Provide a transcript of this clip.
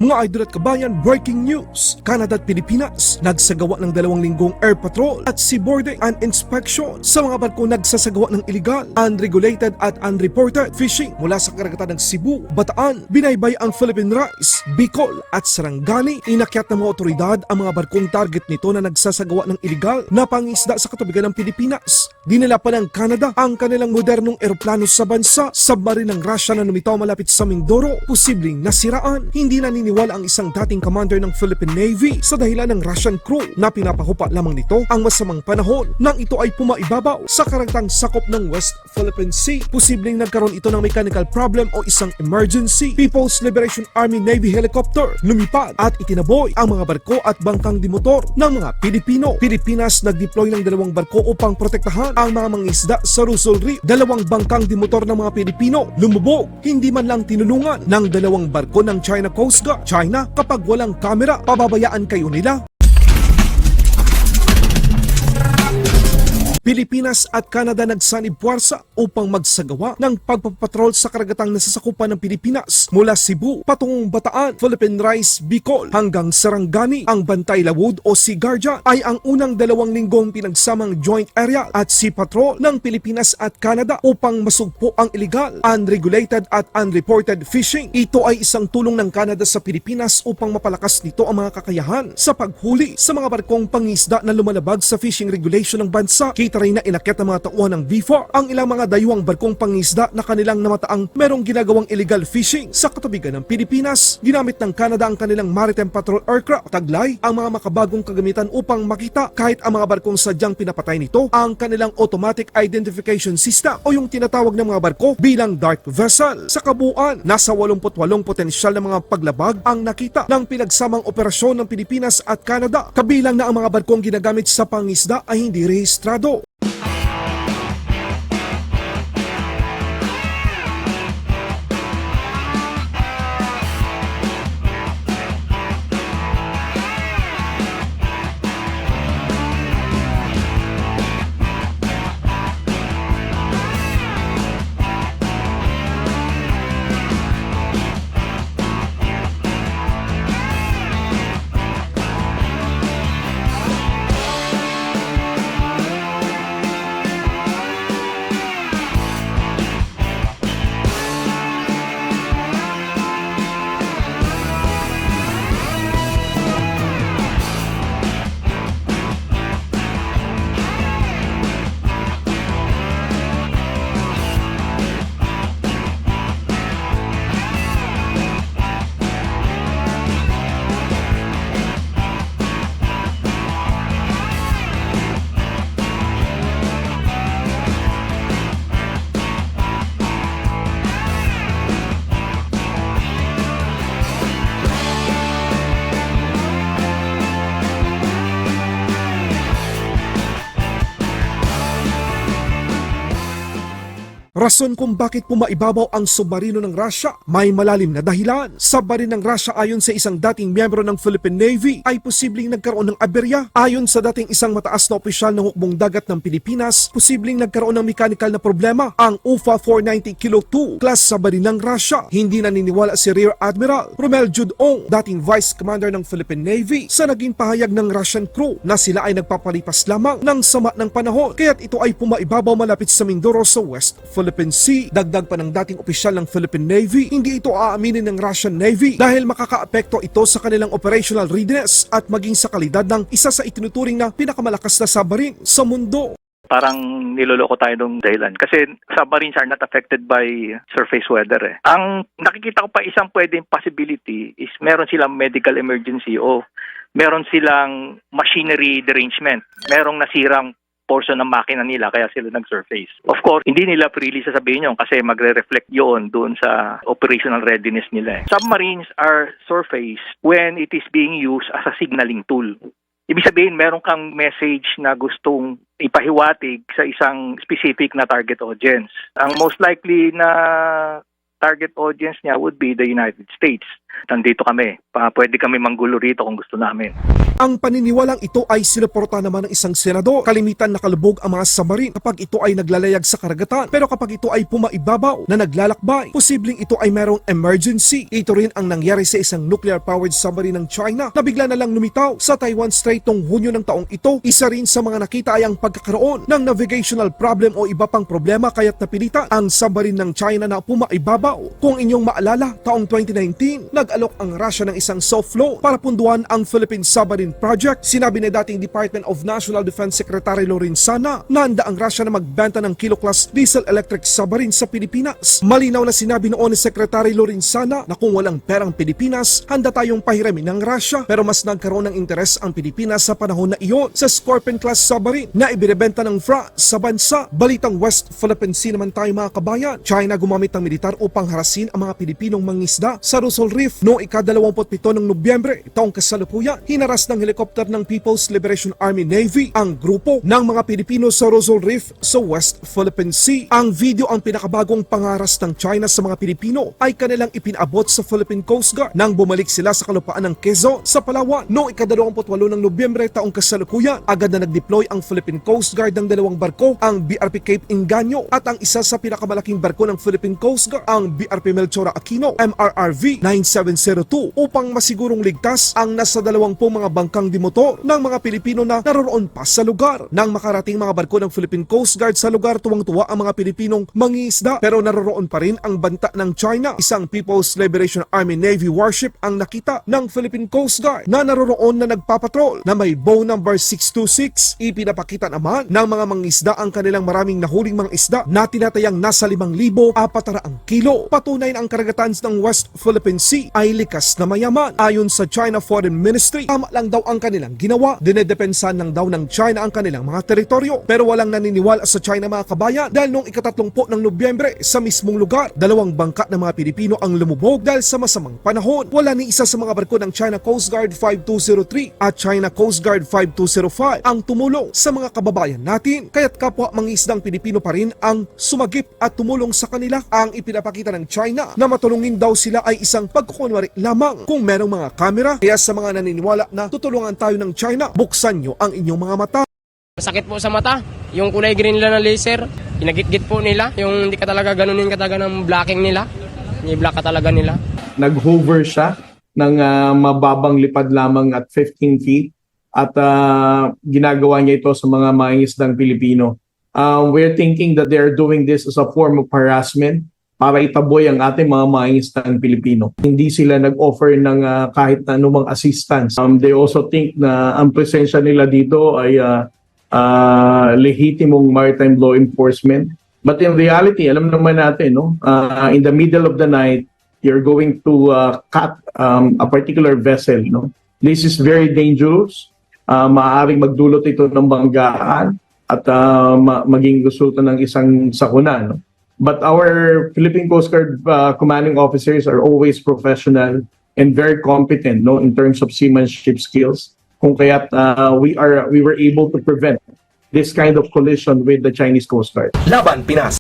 Mga idol at kabayan, breaking news! Canada at Pilipinas nagsagawa ng 2 linggong air patrol at seaboarding and inspection sa mga barko nagsasagawa ng illegal, unregulated at unreported fishing mula sa karagatan ng Cebu, Bataan. Binaybay ang Philippine Rice, Bicol at Sarangani. Inakyat ng mga otoridad ang mga barkong target nito na nagsasagawa ng illegal na pangisda sa katubigan ng Pilipinas. Dinala pa ng Canada ang kanilang modernong eroplano sa bansa. Submarine ng Russia na lumitaw malapit sa Mindoro, posibleng nasiraan. Hindi naniniwala ang isang dating commander ng Philippine Navy sa dahilan ng Russian crew na pinapahupa lamang nito ang masamang panahon nang ito ay pumaibabaw sa karagatang sakop ng West Philippine Sea. Posibleng nagkaroon ito ng mechanical problem o isang emergency. People's Liberation Army Navy helicopter lumipad at itinaboy ang mga barko at bangkang dimotor ng mga Pilipino. Pilipinas nag-deploy ng 2 barko upang protektahan ang mga mangisda sa Luzon Reef. 2 bangkang dimotor ng mga Pilipino lumubog. Hindi man lang tinulungan ng 2 barko ng China Coast Guard. China, kapag walang kamera, pababayaan kayo nila. Pilipinas at Canada nagsanib puwersa upang magsagawa ng pagpapatrol sa karagatang nasasakupan ng Pilipinas mula Cebu patungong Bataan, Philippine Rice, Bicol hanggang Sarangani. Ang Bantay Lawud o Sea Guardian ay ang unang 2 linggong pinagsamang joint aerial at sea patrol ng Pilipinas at Canada upang masugpo ang illegal, unregulated at unreported fishing. Ito ay isang tulong ng Canada sa Pilipinas upang mapalakas nito ang mga kakayahan sa paghuli sa mga barkong pangisda na lumalabag sa fishing regulation ng bansa. Rin na inakyat ng mga tauhan ng BFAR ang ilang mga dayuhang barkong pangisda na kanilang namataang merong ginagawang illegal fishing sa katubigan ng Pilipinas. Ginamit ng Canada ang kanilang maritime patrol aircraft. Taglay ang mga makabagong kagamitan upang makita kahit ang mga barkong sadyang pinapatay nito ang kanilang automatic identification system o yung tinatawag ng mga barko bilang dark vessel. Sa kabuuan, nasa 88 potensyal na mga paglabag ang nakita ng pinagsamang operasyon ng Pilipinas at Canada. Kabilang na ang mga barkong ginagamit sa pangisda ay hindi rehistrado. Rason kung bakit pumaibabaw ang submarino ng Russia, may malalim na dahilan. Submarine ng Russia ayon sa isang dating miyembro ng Philippine Navy ay posibleng nagkaroon ng aberya. Ayon sa dating isang mataas na opisyal ng hukbong dagat ng Pilipinas, posibleng nagkaroon ng mechanical na problema ang UFA 490 Kilo 2 class submarine ng Russia. Hindi naniniwala si Rear Admiral Romel Judong, dating Vice Commander ng Philippine Navy, sa naging pahayag ng Russian crew na sila ay nagpapalipas lamang ng sama ng panahon kaya't ito ay pumaibabaw malapit sa Mindoro sa West Philippine Sea. Dagdag pa ng dating opisyal ng Philippine Navy, hindi ito aaminin ng Russian Navy dahil makakaapekto ito sa kanilang operational readiness at maging sa kalidad ng isa sa itinuturing na pinakamalakas na submarine sa mundo. Parang niloloko tayo ng dahilan kasi submarines are not affected by surface weather. Ang nakikita ko pa isang pwedeng possibility is meron silang medical emergency o meron silang machinery derangement. Merong nasirang portion ng makina nila kaya sila nag-surface. Of course, hindi nila freely sasabihin yun kasi magre-reflect yun doon sa operational readiness nila. Submarines are surface when it is being used as a signaling tool. Ibig sabihin, meron kang message na gustong ipahiwatig sa isang specific na target audience. Ang most likely na target audience niya would be the United States. Nandito kami. Pwede kami manggulo rito kung gusto namin. Ang paniniwalang ito ay sinuporta naman ng isang senador. Kalimitan nakalubog ang mga submarine kapag ito ay naglalayag sa karagatan. Pero kapag ito ay pumaibabaw na naglalakbay, posibleng ito ay merong emergency. Ito rin ang nangyari sa isang nuclear-powered submarine ng China na bigla na lang lumitaw sa Taiwan Strait noong Hunyo ng taong ito. Isa rin sa mga nakita ay ang pagkakaroon ng navigational problem o iba pang problema kaya't napilitan ang submarine ng China na pumaibabaw. Kung inyong maalala, taong 2019, nag-alok ang Russia ng isang soft loan para punduan ang Philippine Submarine Project. Sinabi ni dating Department of National Defense Secretary Lorenzana na handa ang Russia na magbenta ng kilo-class diesel-electric submarine sa Pilipinas. Malinaw na sinabi noon ni Secretary Lorenzana na kung walang perang Pilipinas, handa tayong pahiramin ng Russia. Pero mas nagkaroon ng interes ang Pilipinas sa panahon na iyon sa Scorpion-class submarine na ibinebenta ng France sa bansa. Balitang West Philippine Sea naman tayo mga kabayan. China gumamit ng militar upang harasin ang mga Pilipinong mangisda sa Rizal Reef noong ika-27 ng Nobyembre taong kasalukuyan. Hinaras ng helikopter ng People's Liberation Army Navy ang grupo ng mga Pilipino sa Rizal Reef sa West Philippine Sea. Ang video ang pinakabagong pangaras ng China sa mga Pilipino ay kanilang ipinabot sa Philippine Coast Guard nang bumalik sila sa kalupaan ng Quezon sa Palawan noong ika-28 ng Nobyembre taong kasalukuyan. Agad na nag-deploy ang Philippine Coast Guard ng dalawang barko, ang BRP Cape Inganyo at ang isa sa pinakamalaking barko ng Philippine Coast Guard, ang BRP Melchora Aquino MRRV 9702 upang masigurong ligtas ang nasa 20 mga bangkang dimotor ng mga Pilipino na naroroon pa sa lugar. Nang makarating mga barko ng Philippine Coast Guard sa lugar, tuwang-tuwa ang mga Pilipinong mangingisda pero naroroon pa rin ang banta ng China. Isang People's Liberation Army Navy warship ang nakita ng Philippine Coast Guard na naroroon na nagpapatrol na may bow number 626. Ipinapakita naman ng mga mangingisda ang kanilang maraming nahuling mga isda na tinatayang nasa 5,400 kilo. Patunay na ang karagatan ng West Philippine Sea ay likas na mayaman. Ayon sa China Foreign Ministry, tama lang daw ang kanilang ginawa. Dinedepensahan lang daw ng China ang kanilang mga teritoryo. Pero walang naniniwala sa China mga kabayan dahil noong ika-30 ng Nobyembre sa mismong lugar, 2 bangka ng mga Pilipino ang lumubog dahil sa masamang panahon. Wala ni isa sa mga barko ng China Coast Guard 5203 at China Coast Guard 5205 ang tumulong sa mga kababayan natin. Kaya't kapwa mangisdang Pilipino pa rin ang sumagip at tumulong sa kanila. Ang ipinapakita ng China na matulungin daw sila ay isang pagkukunwari lamang kung merong mga kamera. Kaya sa mga naniniwala na tutulungan tayo ng China, buksan nyo ang inyong mga mata. Masakit po sa mata, yung kulay green nila ng laser, pinagitgit po nila, yung hindi ka talaga ganunin ka talaga ng blocking nila, i-block ka talaga nila. Nag-hover siya ng mababang lipad lamang at 15 feet at ginagawa niya ito sa mga mangingisdang Pilipino. We're thinking that they're doing this as a form of harassment para itaboy ang ating mga mangingisdang Pilipino. Hindi sila nag-offer ng kahit na anumang assistance. They also think na ang presensya nila dito ay lehitimong maritime law enforcement. But in reality, alam naman natin, no? In the middle of the night, you're going to cut a particular vessel. No? This is very dangerous. Maaaring magdulot ito ng banggaan at maging resulta ng isang sakuna. No? But our Philippine Coast Guard commanding officers are always professional and very competent, no, in terms of seamanship skills. Kung kaya't we were able to prevent this kind of collision with the Chinese Coast Guard. Laban Pinas.